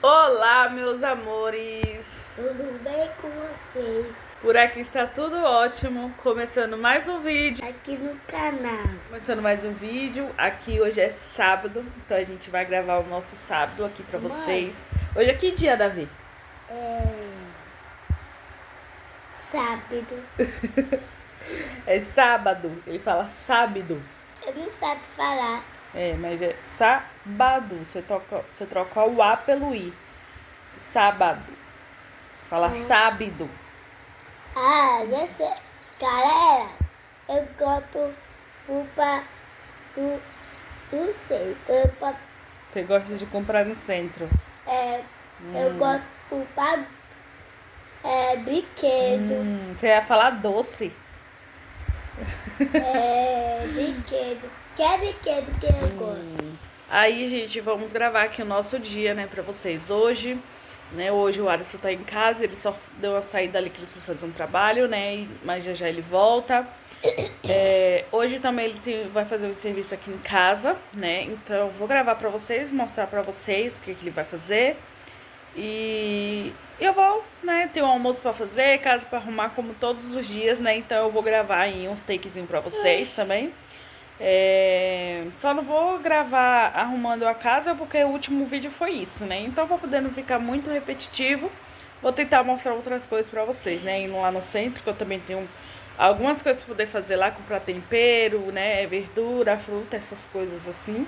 Olá, meus amores! Tudo bem com vocês? Por aqui está tudo ótimo. Começando mais um vídeo. Aqui no canal. Aqui hoje é sábado, então a gente vai gravar o nosso sábado aqui pra Mãe. vocês. Hoje é que dia, Davi? Sábado. É sábado. Ele fala sábado. Ele não sabe falar. Mas é sábado. Você troca o A pelo I. Sábado. Fala sábado. Já sei. Galera, eu gosto roupa do centro. Você gosta de comprar no centro? Eu gosto de roupa brinquedo. Você ia falar doce. Brinquedo. Que é brinquedo que eu gosto? Aí, gente, vamos gravar aqui o nosso dia, né, pra vocês hoje. Hoje o Alisson tá em casa, ele só deu uma saída ali que ele foi fazer um trabalho, né, mas já ele volta. Hoje também ele vai fazer um serviço aqui em casa, né, então eu vou gravar pra vocês, mostrar pra vocês o que ele vai fazer. E eu vou, né, ter um almoço pra fazer, casa pra arrumar como todos os dias, né, então eu vou gravar aí uns takezinhos pra vocês também. Só não vou gravar arrumando a casa porque o último vídeo foi isso, né? Então, pra poder não ficar muito repetitivo, vou tentar mostrar outras coisas pra vocês, né? Indo lá no centro, que eu também tenho algumas coisas pra poder fazer lá, comprar tempero, né? Verdura, fruta, essas coisas assim.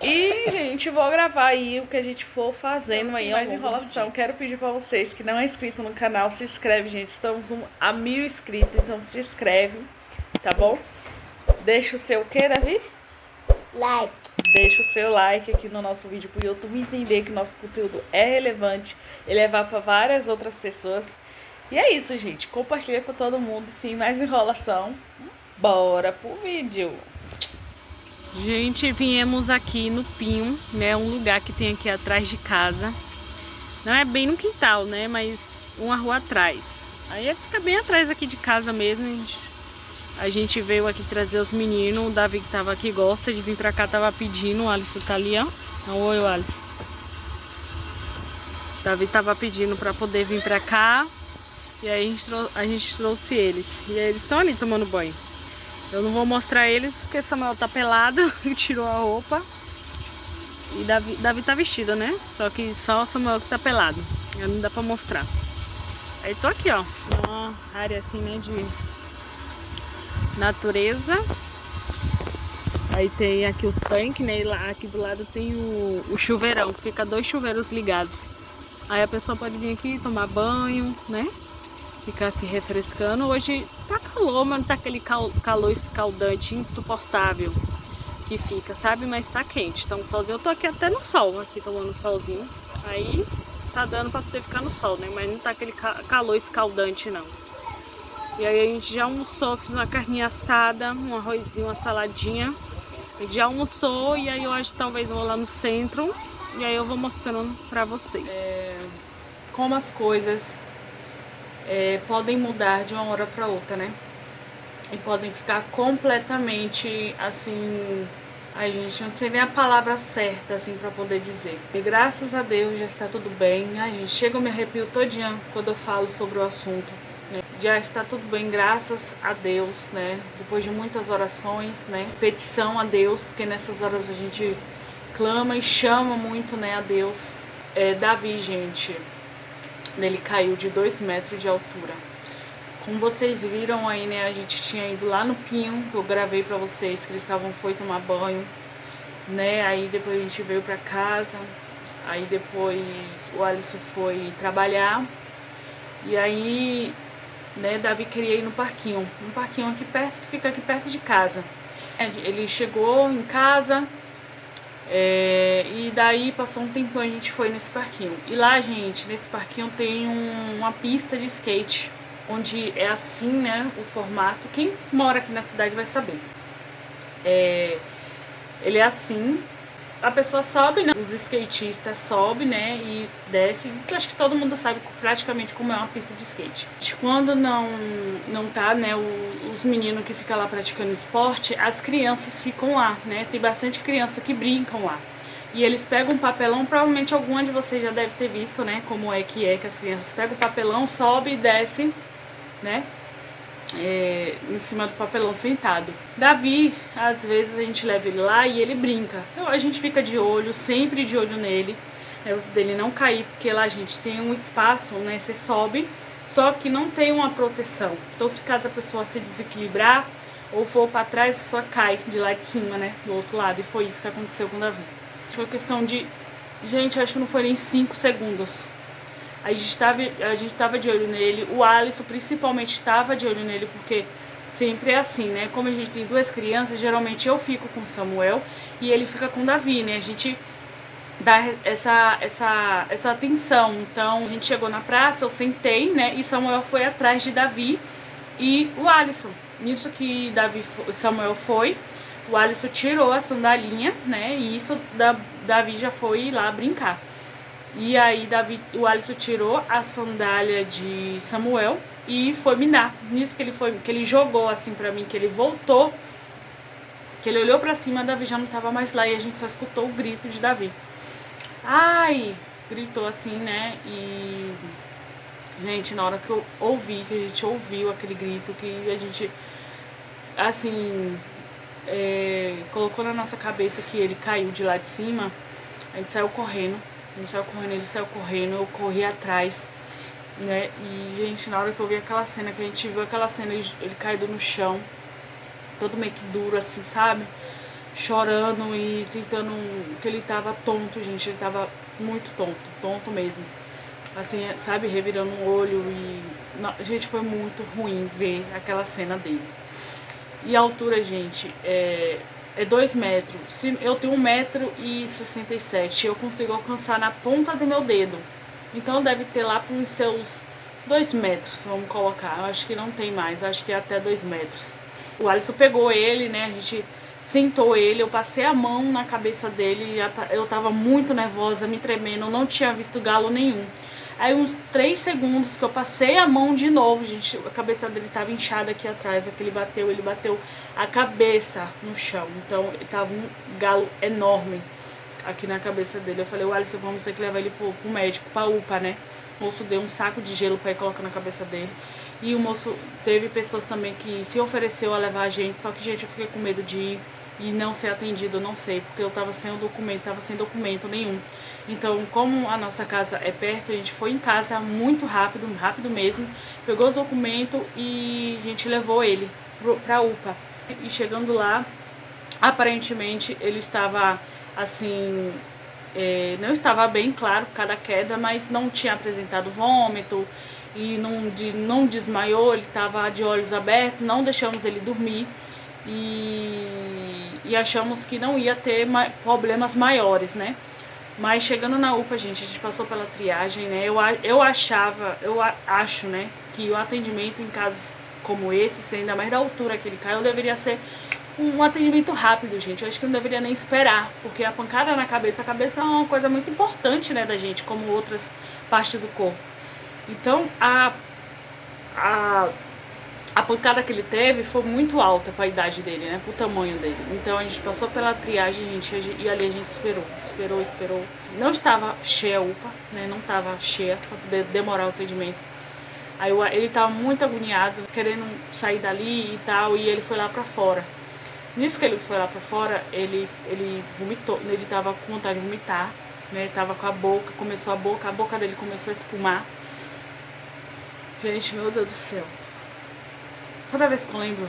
E, gente, vou gravar aí o que a gente for fazendo aí, mais enrolação. Quero pedir pra vocês que não é inscrito no canal, se inscreve, gente. Estamos a 1000 inscritos, então se inscreve, tá bom? Deixa o seu o que, Davi? Like. Deixa o seu like aqui no nosso vídeo pro YouTube entender que nosso conteúdo é relevante e levar para várias outras pessoas. E é isso, gente. Compartilha com todo mundo, sem mais enrolação. Bora pro vídeo. Gente, viemos aqui no Pinho, né? Um lugar que tem aqui atrás de casa. Não é bem no quintal, né? Mas uma rua atrás. Aí fica bem atrás aqui de casa mesmo, A gente veio aqui trazer os meninos. O Davi que tava aqui gosta de vir pra cá, tava pedindo. O Alisson tá ali, ó. Oi, Alisson. O Davi tava pedindo pra poder vir pra cá. E aí a gente trouxe eles. E aí eles estão ali tomando banho. Eu não vou mostrar eles porque Samuel tá pelado. Tirou a roupa. E Davi tá vestido, né? Só que só o Samuel que tá pelado. Aí não dá pra mostrar. Aí tô aqui, ó. Uma área assim, né, de natureza. Aí tem aqui os tanques, né? E lá aqui do lado tem o chuveirão, que fica 2 chuveiros ligados. Aí a pessoa pode vir aqui tomar banho, né? Ficar se refrescando. Hoje tá calor, mas não tá aquele calor escaldante, insuportável que fica, sabe? Mas tá quente, tá um solzinho. Eu tô aqui até no sol, aqui tomando solzinho. Aí tá dando pra poder ficar no sol, né? Mas não tá aquele calor escaldante, não. E aí a gente já almoçou, fiz uma carninha assada, um arrozinho, uma saladinha. A gente já almoçou e aí hoje talvez eu vou lá no centro e aí eu vou mostrando pra vocês. Como as coisas podem mudar de uma hora pra outra, né? E podem ficar completamente assim, a gente não sei nem a palavra certa assim pra poder dizer. E graças a Deus já está tudo bem. A gente chega, eu me arrepio todinha quando eu falo sobre o assunto. Já está tudo bem, graças a Deus, né? Depois de muitas orações, né? Petição a Deus, porque nessas horas a gente clama e chama muito, né, a Deus. Davi, gente, ele caiu de 2 metros de altura. Como vocês viram aí, né, a gente tinha ido lá no Pinho, que eu gravei pra vocês, que eles foi tomar banho, né? Aí depois a gente veio pra casa, aí depois o Alisson foi trabalhar, e aí, né, Davi queria ir no parquinho, um parquinho aqui perto, que fica aqui perto de casa. Ele chegou em casa, e daí passou um tempão, a gente foi nesse parquinho. E lá, gente, nesse parquinho tem uma pista de skate, onde é assim, né, o formato. Quem mora aqui na cidade vai saber. Ele é assim. A pessoa sobe, né? Os skatistas sobem, né? E desce. Acho que todo mundo sabe praticamente como é uma pista de skate. Quando não tá, né? Os meninos que ficam lá praticando esporte, as crianças ficam lá, né? Tem bastante criança que brincam lá. E eles pegam um papelão, provavelmente alguma de vocês já deve ter visto, né? Como é que as crianças pegam o papelão, sobe e desce, né? Em cima do papelão sentado. Davi, às vezes a gente leva ele lá e ele brinca. Então a gente fica de olho, sempre de olho nele, né, dele não cair, porque lá a gente tem um espaço, né? Você sobe, só que não tem uma proteção. Então se caso a pessoa se desequilibrar ou for para trás, a pessoa cai de lá de cima, né? Do outro lado. E foi isso que aconteceu com o Davi. Foi questão de, gente, acho que não foi nem 5 segundos. A gente tava de olho nele, o Alisson principalmente estava de olho nele, porque sempre é assim, né? Como a gente tem 2 crianças, geralmente eu fico com o Samuel e ele fica com o Davi, né? A gente dá essa atenção. Então, a gente chegou na praça, eu sentei, né? E Samuel foi atrás de Davi e o Alisson. Nisso que Samuel foi, o Alisson tirou a sandalinha, né? E isso Davi já foi lá brincar. E aí o Alisson tirou a sandália de Samuel e foi me dar. Nisso que ele jogou assim pra mim, que ele voltou, que ele olhou pra cima, Davi já não tava mais lá e a gente só escutou o grito de Davi. Ai! Gritou assim, né? E gente, na hora que eu ouvi, que a gente ouviu aquele grito, que a gente assim colocou na nossa cabeça que ele caiu de lá de cima, a gente saiu correndo. Ele saiu correndo, eu corri atrás, né? E, gente, na hora que eu vi aquela cena, que a gente viu aquela cena, ele caído no chão, todo meio que duro, assim, sabe? Chorando e tentando, que ele tava tonto, gente, ele tava muito tonto mesmo. Assim, sabe, revirando o olho e... gente, foi muito ruim ver aquela cena dele. E a altura, gente, é 2 metros. Eu tenho 1,67 m, eu consigo alcançar na ponta do meu dedo. Então deve ter lá para uns seus 2 metros, vamos colocar. Eu acho que não tem mais, acho que é até 2 metros. O Alisson pegou ele, né? A gente sentou ele, eu passei a mão na cabeça dele. Eu tava muito nervosa, me tremendo, não tinha visto galo nenhum. Aí uns 3 segundos que eu passei a mão de novo, gente, a cabeça dele tava inchada aqui atrás, ele bateu a cabeça no chão. Então tava um galo enorme aqui na cabeça dele. Eu falei, o Alisson, vamos ter que levar ele pro médico, pra UPA, né? O moço deu um saco de gelo pra ir colocar na cabeça dele. E o moço, teve pessoas também que se ofereceu a levar a gente, só que, gente, eu fiquei com medo de ir e não ser atendido, não sei, porque eu tava sem documento nenhum. Então, como a nossa casa é perto, a gente foi em casa muito rápido mesmo, pegou os documentos e a gente levou ele pra UPA. E chegando lá, aparentemente ele estava assim, não estava bem, claro, por causa da queda, mas não tinha apresentado vômito e não desmaiou, ele estava de olhos abertos, não deixamos ele dormir e achamos que não ia ter problemas maiores, né? Mas chegando na UPA, gente, a gente passou pela triagem, né? Eu acho, né, que o atendimento em casos como esse, ainda mais da altura que ele caiu, deveria ser um atendimento rápido, gente. Eu acho que não deveria nem esperar, porque a pancada na cabeça, a cabeça é uma coisa muito importante, né, da gente, como outras partes do corpo. Então, a pancada que ele teve foi muito alta para a idade dele, né? Pro tamanho dele. Então a gente passou pela triagem, gente, e ali a gente esperou. Não estava cheia a UPA, né? Não estava cheia para poder demorar o atendimento. Aí ele estava muito agoniado, querendo sair dali e tal, e ele foi lá para fora. Nisso que ele foi lá para fora, ele vomitou, ele estava com vontade de vomitar, né? Ele tava com a boca dele começou a espumar. Gente, meu Deus do céu. Toda vez que eu lembro,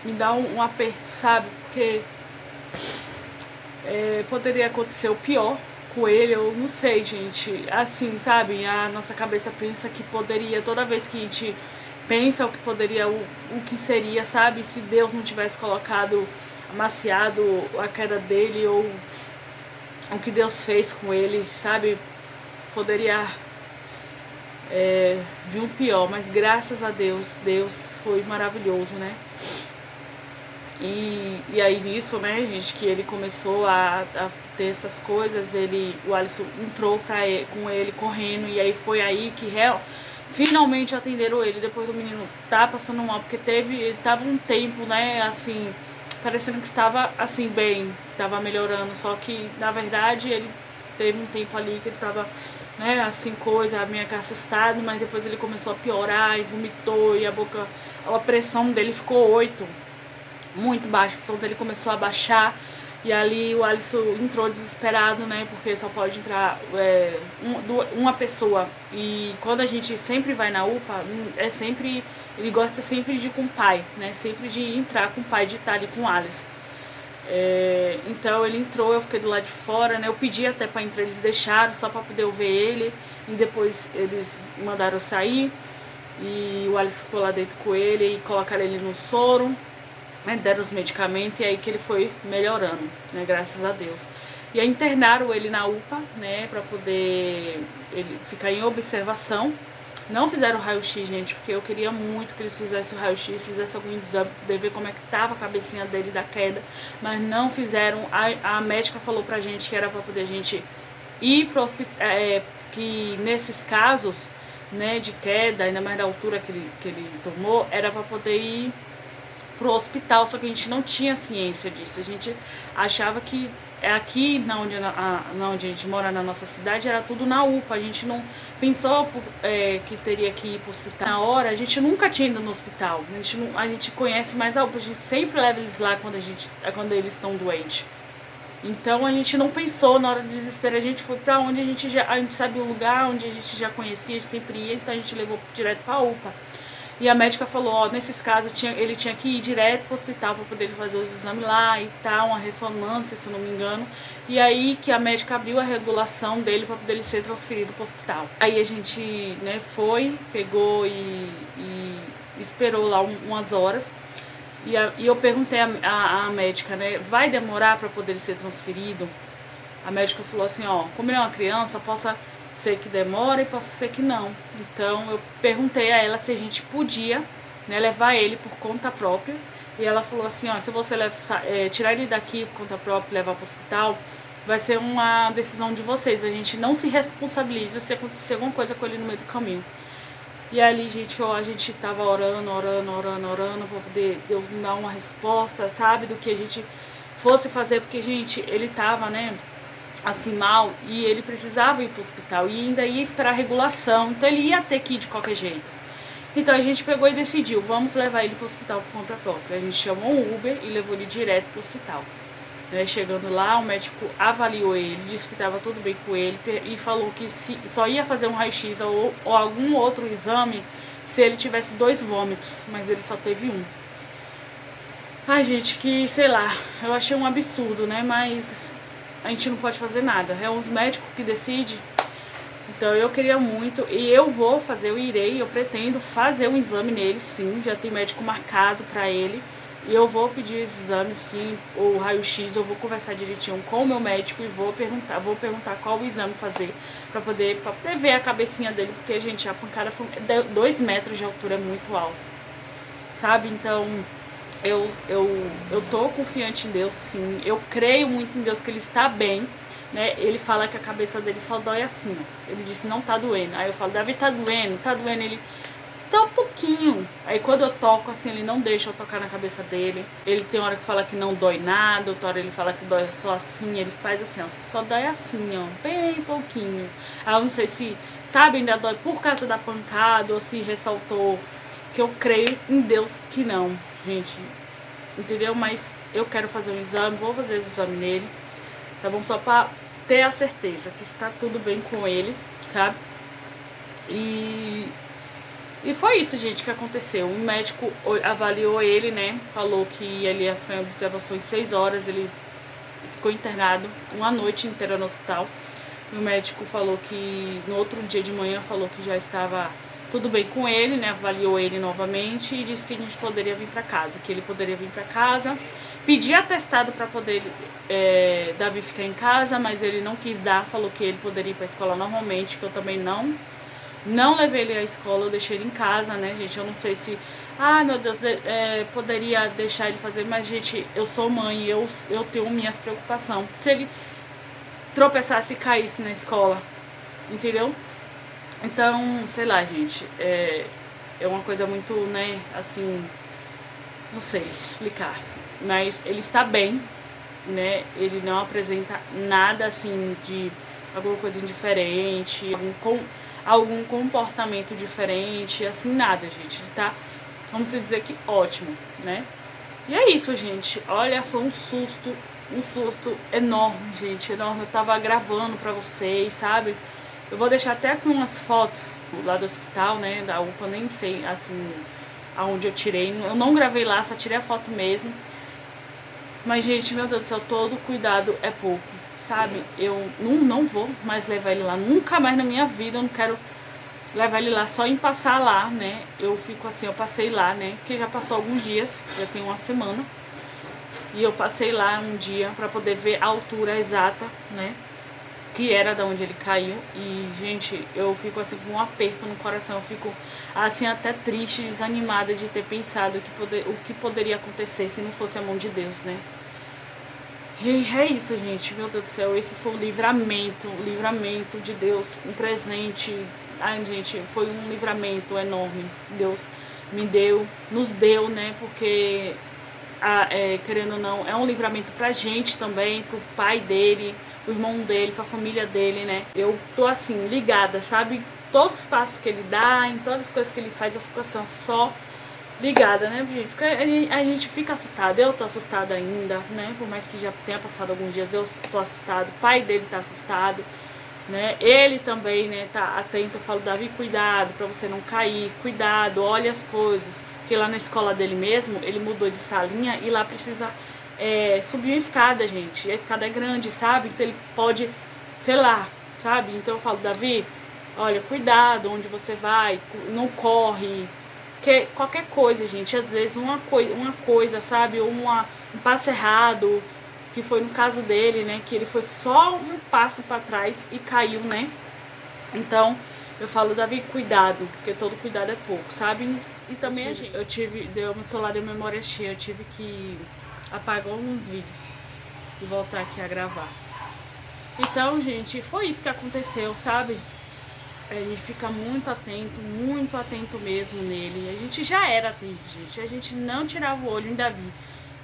me dá um aperto, sabe? Porque poderia acontecer o pior com ele, eu não sei, gente. Assim, sabe? A nossa cabeça pensa que poderia, toda vez que a gente pensa o que poderia, o que seria, sabe? Se Deus não tivesse colocado, amaciado a queda dele, ou o que Deus fez com ele, sabe? Poderia vi um pior, mas graças a Deus, Deus foi maravilhoso, né? E aí nisso, né, gente, que ele começou a ter essas coisas, o Alisson entrou com ele correndo, e aí foi aí que finalmente atenderam ele, depois do menino tá passando mal, porque ele tava um tempo, né, assim, parecendo que estava assim bem, que estava melhorando, só que na verdade ele teve um tempo ali que ele estava, né, assim, meio que assustado, mas depois ele começou a piorar e vomitou e a pressão dele ficou 8, muito baixa, a pressão dele começou a baixar. E ali o Alisson entrou desesperado, né, porque só pode entrar uma pessoa. E quando a gente sempre vai na UPA, ele gosta sempre de ir com o pai, né, sempre de entrar com o pai, de estar ali com o Alisson. Então ele entrou, eu fiquei do lado de fora, né, eu pedi até para entrar, eles deixaram só para poder eu ver ele. E depois eles mandaram eu sair e o Alisson ficou lá dentro com ele e colocaram ele no soro. Deram os medicamentos e aí que ele foi melhorando, né, graças a Deus. E aí internaram ele na UPA, né, pra poder ele ficar em observação. Não fizeram o raio-x, gente, porque eu queria muito que eles fizessem o raio-x, fizessem algum exame, pra ver como é que tava a cabecinha dele da queda, mas não fizeram. A médica falou pra gente que era pra poder a gente ir pro hospital, que nesses casos, né, de queda, ainda mais da altura que ele tomou, era pra poder ir pro hospital, só que a gente não tinha ciência disso. A gente achava que aqui onde a gente mora, na nossa cidade, era tudo na UPA. A gente não pensou que teria que ir pro hospital. Na hora, a gente nunca tinha ido no hospital. A gente conhece mais a UPA, a gente sempre leva eles lá quando eles estão doentes. Então a gente não pensou, na hora do desespero a gente foi pra onde a gente sabia o lugar, onde a gente já conhecia, a gente sempre ia, então a gente levou direto pra UPA. E a médica falou, ó, nesses casos ele tinha que ir direto pro hospital para poder fazer os exames lá e tal, uma ressonância, se eu não me engano. E aí que a médica abriu a regulação dele para poder ele ser transferido pro hospital. Aí a gente, né, pegou e esperou lá umas horas. E eu perguntei à médica, né, vai demorar para poder ele ser transferido? A médica falou assim, ó, como ele é uma criança, possa ser que demora e possa ser que não. Então eu perguntei a ela se a gente podia, né, levar ele por conta própria. E ela falou assim, ó, se você tirar ele daqui por conta própria e levar para o hospital, vai ser uma decisão de vocês. A gente não se responsabiliza se acontecer alguma coisa com ele no meio do caminho. E ali, gente, a gente tava orando para poder Deus dar uma resposta, sabe, do que a gente fosse fazer, porque, gente, ele tava, né, assim, mal, e ele precisava ir pro hospital, e ainda ia esperar a regulação, então ele ia ter que ir de qualquer jeito. Então a gente pegou e decidiu, vamos levar ele pro hospital por conta própria. A gente chamou um Uber e levou ele direto pro hospital. Chegando lá, o médico avaliou ele, disse que estava tudo bem com ele e falou que só ia fazer um raio-x ou algum outro exame se ele tivesse 2 vômitos, mas ele só teve 1. Ai, gente, que sei lá, eu achei um absurdo, né, mas a gente não pode fazer nada, é os médicos que decidem. Então eu queria muito, e eu pretendo fazer um exame nele, sim, já tem médico marcado pra ele. E eu vou pedir esse exame, sim, ou raio-x, eu vou conversar direitinho com o meu médico e vou perguntar qual o exame fazer pra poder ver a cabecinha dele, porque, gente, a pancada foi 2 metros de altura, é muito alto, sabe? Então, eu tô confiante em Deus, sim, eu creio muito em Deus que ele está bem, né? Ele fala que a cabeça dele só dói assim, ó. Ele disse, não tá doendo. Aí eu falo, Davi, tá doendo, ele... Tá um pouquinho. Aí quando eu toco, assim, ele não deixa eu tocar na cabeça dele. Ele tem hora que fala que não dói nada, outra hora ele fala que dói só assim. Ele faz assim, ó, só dói assim, ó, bem pouquinho. Aí eu não sei se, sabe, ainda dói por causa da pancada ou se ressaltou, que eu creio em Deus que não, gente. Entendeu? Mas eu quero fazer um exame, vou fazer o exame nele, tá bom? Só pra ter a certeza que está tudo bem com ele, sabe? E foi isso, gente, que aconteceu. O médico avaliou ele, né? Falou que ele ia ficar em observação em 6 horas. Ele ficou internado uma noite inteira no hospital. E o médico falou que no outro dia de manhã falou que já estava tudo bem com ele, né? Avaliou ele novamente e disse que a gente poderia vir para casa, que ele poderia vir para casa. Pedi atestado para poder Davi ficar em casa, mas ele não quis dar. Falou que ele poderia ir para a escola normalmente, que eu também não levei ele à escola, eu deixei ele em casa, né, gente? Eu não sei se... Ah, meu Deus, poderia deixar ele fazer, mas, gente, eu sou mãe, eu tenho minhas preocupações. Se ele tropeçasse e caísse na escola, entendeu? Então, sei lá, gente, é uma coisa muito, né, assim, não sei explicar. mas ele está bem, né? Ele não apresenta nada assim de alguma coisa diferente, algum comportamento diferente, assim, nada, gente. Ele tá, vamos dizer que ótimo, né? E é isso, gente. Olha, foi um susto enorme, gente, enorme. Eu tava gravando pra vocês, sabe? Eu vou deixar até aqui umas fotos lá do hospital, né, da UPA, nem sei, assim, aonde eu tirei. Eu não gravei lá, só tirei a foto mesmo. Mas, gente, meu Deus do céu, todo cuidado é pouco, sabe? Eu não vou mais levar ele lá, nunca mais na minha vida. Eu não quero levar ele lá só em passar lá, né? Eu fico assim, eu passei lá, né? Porque já passou alguns dias, já tem uma semana. E eu passei lá um dia pra poder ver a altura exata, né? Que era da onde ele caiu. E, gente, eu fico assim com um aperto no coração. Eu fico assim até triste, desanimada de ter pensado o que poderia acontecer se não fosse a mão de Deus, né? E é isso, gente, meu Deus do céu, esse foi um livramento de Deus, um presente. Ai, gente, foi um livramento enorme. Deus me deu, nos deu, né? Porque, querendo ou não, é um livramento pra gente também, pro pai dele, pro irmão dele, pra família dele, né? Eu tô assim, ligada, sabe? Todos os passos que ele dá, em todas as coisas que ele faz, eu fico assim, só ligada, né, gente? Porque a gente fica assustada. Eu tô assustada ainda, né? Por mais que já tenha passado alguns dias, eu tô assustada. O pai dele tá assustado, né? Ele também, né, tá atento. Eu falo, Davi, cuidado pra você não cair. Cuidado, olha as coisas. Porque lá na escola dele mesmo, ele mudou de salinha e lá precisa subir uma escada, gente. E a escada é grande, sabe? Então ele pode, sei lá, sabe? Então eu falo, Davi, olha, cuidado onde você vai. Não corre. Porque qualquer coisa, gente, às vezes uma coisa, sabe, ou um passo errado, que foi no caso dele, né, que ele foi só um passo para trás e caiu, né. Então, eu falo, Davi, cuidado, porque todo cuidado é pouco, sabe? E também meu celular deu memória cheia, eu tive que apagar alguns vídeos e voltar aqui a gravar. Então, gente, foi isso que aconteceu, sabe? A gente fica muito atento mesmo nele. A gente já era atento, gente. A gente não tirava o olho em Davi.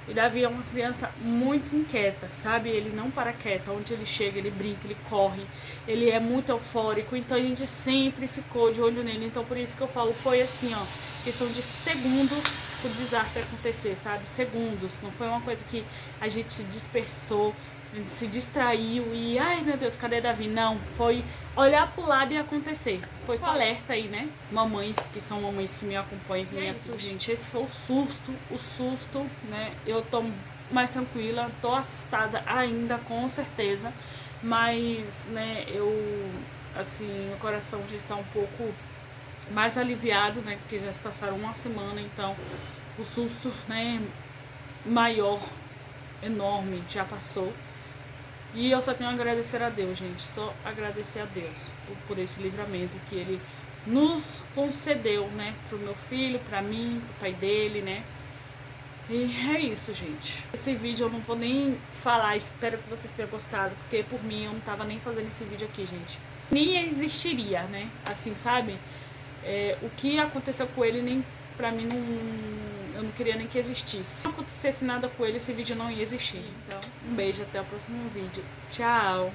E Davi é uma criança muito inquieta, sabe? Ele não para quieto. Onde ele chega, ele brinca, ele corre. Ele é muito eufórico. Então a gente sempre ficou de olho nele. Então por isso que eu falo, foi assim, ó, questão de segundos pro desastre acontecer, sabe? Segundos. Não foi uma coisa que a gente se dispersou, a gente se distraiu e, ai meu Deus, cadê Davi? Não, foi olhar pro lado e acontecer. Foi só alerta aí, né? Mamães, que são mamães que me acompanham, que me assistem. Gente, esse foi o susto, né? Eu tô mais tranquila, tô assustada ainda, com certeza. Mas, né, assim, meu coração já está um pouco mais aliviado, né? Porque já se passaram uma semana, então o susto, né, maior, enorme, já passou. E eu só tenho a agradecer a Deus, gente. Só agradecer a Deus por esse livramento que Ele nos concedeu, né? Pro meu filho, pra mim, pro pai dele, né? E é isso, gente. Esse vídeo eu não vou nem falar, espero que vocês tenham gostado, porque por mim eu não tava nem fazendo esse vídeo aqui, gente. Nem existiria, né? Assim, sabe? O que aconteceu com ele, nem pra mim, eu não queria nem que existisse. Se não acontecesse nada com ele, esse vídeo não ia existir. Então, um beijo, até o próximo vídeo. Tchau!